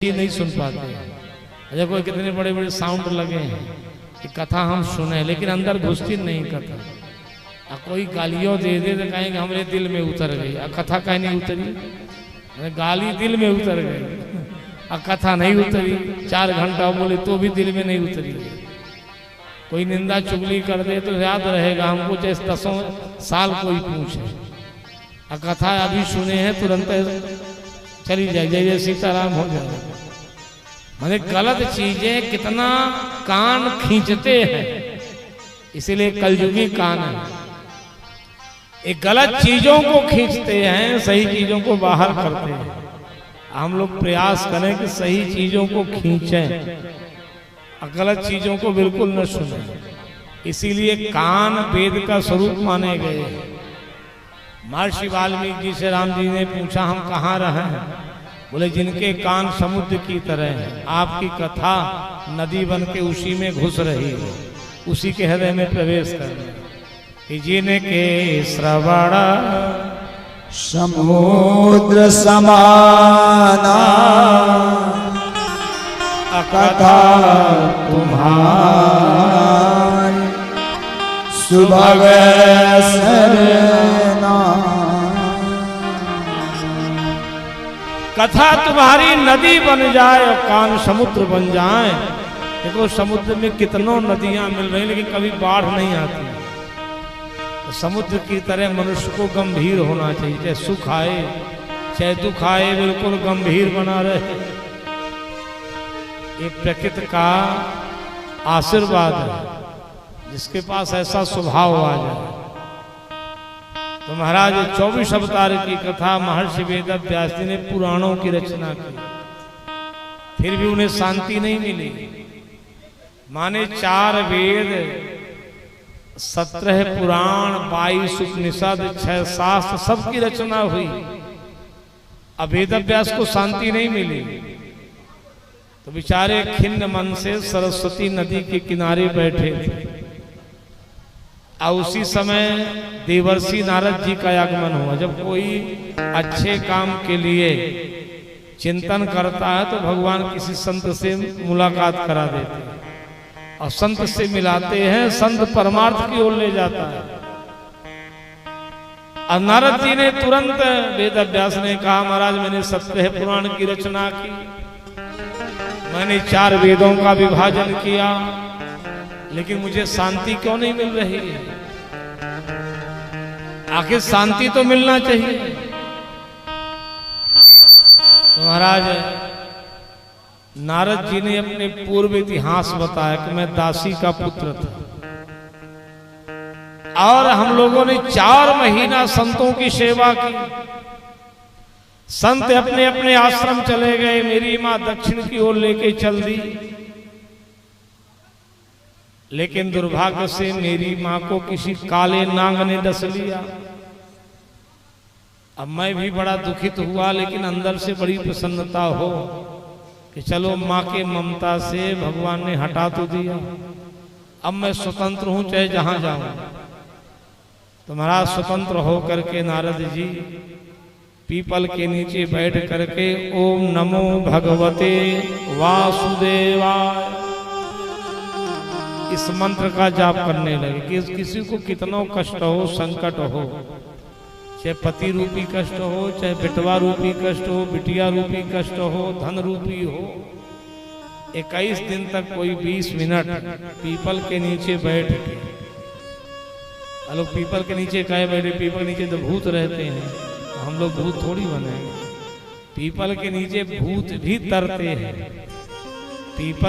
ये नहीं सुन पाते। अच्छा कोई कितने बड़े बड़े साउंड लगे हैं कि कथा हम सुने, लेकिन अंदर घुसती नहीं कथा। कोई गालियों दे दे तो कहेंगे हमारे दिल में उतर गई, कथा कहीं नहीं उतरी, गाली दिल में उतर गई, कथा नहीं उतरी। 4 घंटा बोले तो भी दिल में नहीं उतरी। कोई निंदा चुगली कर दे तो याद रहेगा हमको, जैसे 10 साल कोई पूछे। कथा अभी सुने हैं तुरंत चली जाए, जय सीताराम हो जाए। माने गलत चीजें कितना कान खींचते हैं, इसीलिए कलयुगी कान है। ये गलत चीजों को खींचते हैं, सही चीजों को बाहर करते हैं। हम लोग प्रयास करें कि सही चीजों को खींचें और गलत चीजों को बिल्कुल न सुनें। इसीलिए कान वेद का स्वरूप माने गए हैं। महर्षि वाल्मीकि जी से राम जी ने पूछा हम कहाँ रहे हैं? बोले जिनके कान समुद्र की तरह हैं, आपकी कथा नदी बन के उसी में घुस रही है, उसी के हृदय में प्रवेश कर रही। जिनके श्रवण समुद्र समाना कथा तुम्हारी सुभग सरना। कथा तुम्हारी नदी बन जाए और कान समुद्र बन जाए। देखो समुद्र में कितनों नदियां मिल रही, लेकिन कभी बाढ़ नहीं आती। तो समुद्र की तरह मनुष्य को गंभीर होना चाहिए, चाहे सुख आए चाहे दुख आए, बिल्कुल गंभीर बना रहे। ये प्रकृति का आशीर्वाद है, जिसके पास ऐसा स्वभाव आ जाए। तो महाराज 24 अवतार की कथा महर्षि वेदव्यास जी ने पुराणों की रचना की, फिर भी उन्हें शांति नहीं मिली। माने 4 वेद, 17 पुराण, 22 उपनिषद, 6 शास्त्र, सबकी रचना हुई। अब वेदव्यास को शांति नहीं मिली, तो बेचारे खिन्न मन से सरस्वती नदी के किनारे बैठे थे। और उसी समय देवर्षि नारद जी का आगमन हुआ। जब कोई अच्छे काम के लिए चिंतन करता है तो भगवान किसी संत से मुलाकात करा देते हैं, और संत से मिलाते हैं, संत परमार्थ की ओर ले जाता है। और नारद जी ने तुरंत, वेदव्यास ने कहा महाराज मैंने 17 पुराण की रचना की, मैंने 4 वेदों का विभाजन किया, लेकिन मुझे शांति क्यों नहीं मिल रही है? आखिर शांति तो मिलना चाहिए। तो महाराज नारद जी ने अपने पूर्व इतिहास बताया कि मैं दासी का पुत्र था, और हम लोगों ने 4 महीना संतों की सेवा की। संत अपने अपने आश्रम चले गए, मेरी मां दक्षिण की ओर लेके चल दी। लेकिन दुर्भाग्य से मेरी मां को किसी काले नाग ने डस लिया। अब मैं भी बड़ा दुखित हुआ, लेकिन अंदर से बड़ी प्रसन्नता हो कि चलो मां के ममता से भगवान ने हटा तो दिया, अब मैं स्वतंत्र हूं, चाहे जहां जाऊं। तो महाराज स्वतंत्र होकर के नारद जी पीपल के नीचे बैठ करके ओम नमो भगवते वासुदेवाय इस मंत्र का जाप करने लगे। कि किसी को कितना कष्ट हो, संकट हो, चाहे पति रूपी कष्ट हो, चाहे बेटवा रूपी कष्ट हो, बिटिया रूपी कष्ट हो, धन रूपी हो, 21 दिन तक कोई 20 मिनट पीपल के नीचे बैठ के, लोग पीपल के नीचे काहे बैठे? पीपल के नीचे तो भूत रहते हैं, हम लोग भूत थोड़ी बने। पीपल के नीचे भूत भी तरते हैं। पीपल